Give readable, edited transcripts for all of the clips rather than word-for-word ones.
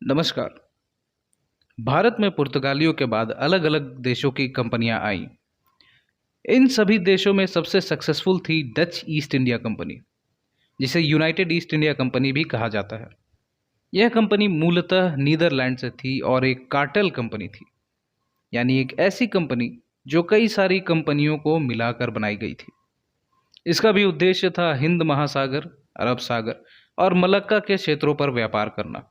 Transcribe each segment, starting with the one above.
नमस्कार। भारत में पुर्तगालियों के बाद अलग अलग देशों की कंपनियां आईं। इन सभी देशों में सबसे सक्सेसफुल थी डच ईस्ट इंडिया कंपनी, जिसे यूनाइटेड ईस्ट इंडिया कंपनी भी कहा जाता है। यह कंपनी मूलतः नीदरलैंड से थी और एक कार्टेल कंपनी थी, यानी एक ऐसी कंपनी जो कई सारी कंपनियों को मिलाकर बनाई गई थी। इसका भी उद्देश्य था हिंद महासागर, अरब सागर और मलक्का के क्षेत्रों पर व्यापार करना।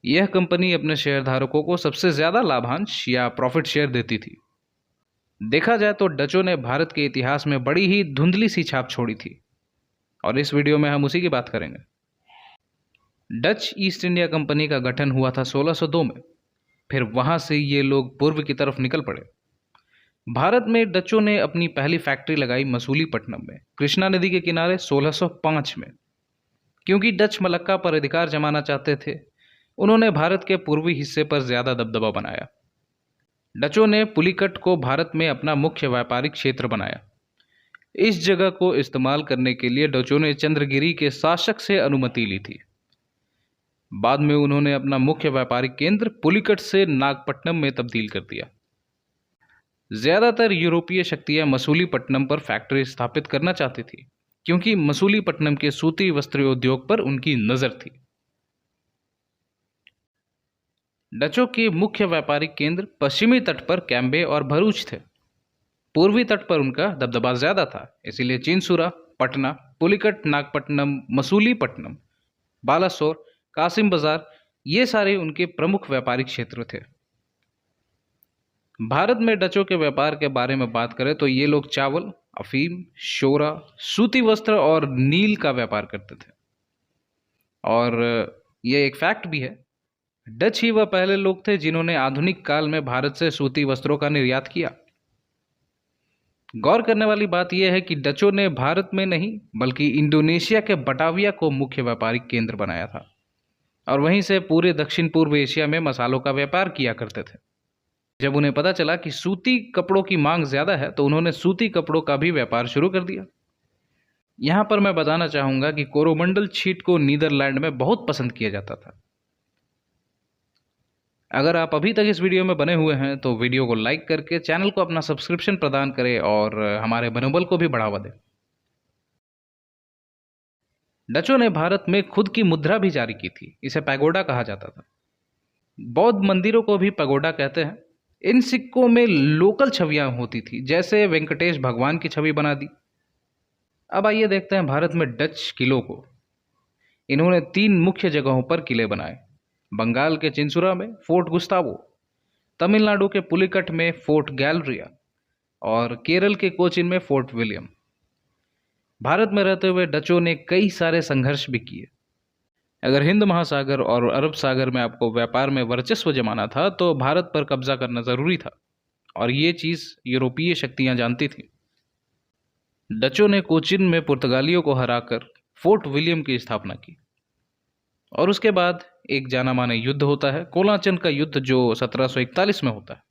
यह कंपनी अपने शेयरधारकों को सबसे ज्यादा लाभांश या प्रॉफिट शेयर देती थी। देखा जाए तो डचों ने भारत के इतिहास में बड़ी ही धुंधली सी छाप छोड़ी थी, और इस वीडियो में हम उसी की बात करेंगे। डच ईस्ट इंडिया कंपनी का गठन हुआ था 1602 में। फिर वहां से ये लोग पूर्व की तरफ निकल पड़े। भारत में डचों ने अपनी पहली फैक्ट्री लगाई मसूलीपट्टनम में, कृष्णा नदी के किनारे 1605 में। क्योंकि डच मलक्का पर अधिकार जमाना चाहते थे, उन्होंने भारत के पूर्वी हिस्से पर ज्यादा दबदबा बनाया। डचों ने पुलिकट को भारत में अपना मुख्य व्यापारिक क्षेत्र बनाया। इस जगह को इस्तेमाल करने के लिए डचों ने चंद्रगिरी के शासक से अनुमति ली थी। बाद में उन्होंने अपना मुख्य व्यापारिक केंद्र पुलिकट से नागपट्टनम में तब्दील कर दिया। ज्यादातर यूरोपीय शक्तियां मसूलीपट्टनम पर फैक्ट्री स्थापित करना चाहती थी, क्योंकि मसूलीपट्टनम के सूती वस्त्र उद्योग पर उनकी नजर थी। डचों के मुख्य व्यापारिक केंद्र पश्चिमी तट पर कैम्बे और भरूच थे। पूर्वी तट पर उनका दबदबा ज्यादा था, इसीलिए चिनसुरा, पटना, पुलिकट, नागपट्टनम, मसूलीपट्टनम, बालासोर, कासिम बाजार, ये सारे उनके प्रमुख व्यापारिक क्षेत्र थे। भारत में डचों के व्यापार के बारे में बात करें तो ये लोग चावल, अफीम, शोरा, सूती वस्त्र और नील का व्यापार करते थे। और ये एक फैक्ट भी है, डच ही वह पहले लोग थे जिन्होंने आधुनिक काल में भारत से सूती वस्त्रों का निर्यात किया। गौर करने वाली बात यह है कि डचों ने भारत में नहीं बल्कि इंडोनेशिया के बटाविया को मुख्य व्यापारिक केंद्र बनाया था, और वहीं से पूरे दक्षिण पूर्व एशिया में मसालों का व्यापार किया करते थे। जब उन्हें पता चला कि सूती कपड़ों की मांग ज्यादा है, तो उन्होंने सूती कपड़ों का भी व्यापार शुरू कर दिया। यहां पर मैं बताना चाहूंगा कि कोरोमंडल छीट को नीदरलैंड में बहुत पसंद किया जाता था। अगर आप अभी तक इस वीडियो में बने हुए हैं तो वीडियो को लाइक करके चैनल को अपना सब्सक्रिप्शन प्रदान करें और हमारे मनोबल को भी बढ़ावा दें। डचों ने भारत में खुद की मुद्रा भी जारी की थी, इसे पैगोडा कहा जाता था। बौद्ध मंदिरों को भी पैगोडा कहते हैं। इन सिक्कों में लोकल छवियां होती थी, जैसे वेंकटेश भगवान की छवि बना दी। अब आइए देखते हैं भारत में डच किलों को। इन्होंने 3 मुख्य जगहों पर किले बनाए। बंगाल के चिंसुरा में फोर्ट गुस्तावो, तमिलनाडु के पुलिकट में फोर्ट गैलरिया और केरल के कोचिन में फोर्ट विलियम। भारत में रहते हुए डचों ने कई सारे संघर्ष भी किए। अगर हिंद महासागर और अरब सागर में आपको व्यापार में वर्चस्व जमाना था तो भारत पर कब्जा करना जरूरी था, और ये चीज यूरोपीय शक्तियां जानती थी। डचों ने कोचिन में पुर्तगालियों को हराकर फोर्ट विलियम की स्थापना की, और उसके बाद एक जाना माना युद्ध होता है, कोलाचन का युद्ध, जो 1741 में होता है।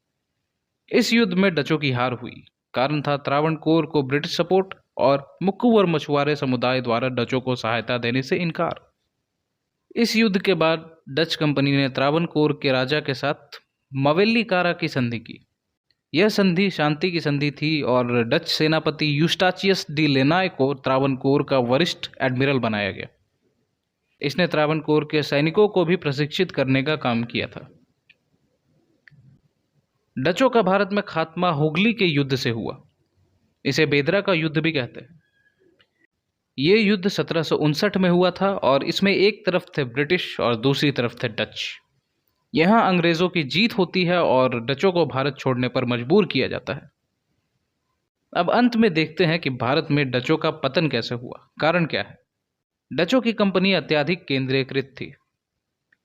इस युद्ध में डचों की हार हुई। कारण था त्रावणकोर को ब्रिटिश सपोर्ट और मुक्कू और मछुआरे समुदाय द्वारा डचों को सहायता देने से इनकार। इस युद्ध के बाद डच कंपनी ने त्रावणकोर के राजा के साथ मवेल्लिकारा की संधि की। यह संधि शांति की संधि थी, और डच सेनापति यूस्टाचियस डी लेनाय को त्रावणकोर का वरिष्ठ एडमिरल बनाया गया। इसने त्रावणकोर के सैनिकों को भी प्रशिक्षित करने का काम किया था। डचों का भारत में खात्मा हुगली के युद्ध से हुआ। इसे बेदरा का युद्ध भी कहते हैं। यह युद्ध 1759 में हुआ था, और इसमें एक तरफ थे ब्रिटिश और दूसरी तरफ थे डच। यहां अंग्रेजों की जीत होती है और डचों को भारत छोड़ने पर मजबूर किया जाता है। अब अंत में देखते हैं कि भारत में डचों का पतन कैसे हुआ, कारण क्या है। डचों की कंपनी अत्यधिक केंद्रीकृत थी।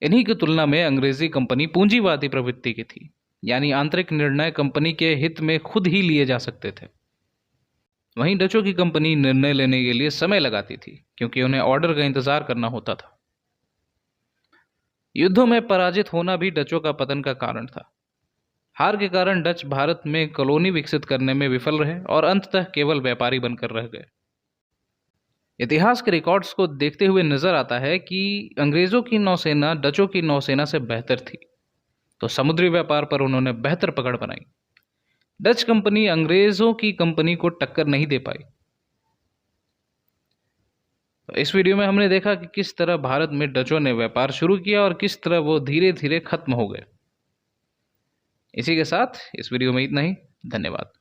इन्हीं की तुलना में अंग्रेजी कंपनी पूंजीवादी प्रवृत्ति की थी, यानी आंतरिक निर्णय कंपनी के हित में खुद ही लिए जा सकते थे। वहीं डचों की कंपनी निर्णय लेने के लिए समय लगाती थी, क्योंकि उन्हें ऑर्डर का इंतजार करना होता था। युद्धों में पराजित होना भी डचों का पतन का कारण था। हार के कारण डच भारत में कॉलोनी विकसित करने में विफल रहे और अंततः केवल व्यापारी बनकर रह गए। इतिहास के रिकॉर्ड्स को देखते हुए नजर आता है कि अंग्रेजों की नौसेना डचों की नौसेना से बेहतर थी, तो समुद्री व्यापार पर उन्होंने बेहतर पकड़ बनाई। डच कंपनी अंग्रेजों की कंपनी को टक्कर नहीं दे पाई। तो इस वीडियो में हमने देखा कि किस तरह भारत में डचों ने व्यापार शुरू किया और किस तरह वो धीरे धीरे खत्म हो गए। इसी के साथ इस वीडियो में इतना ही। धन्यवाद।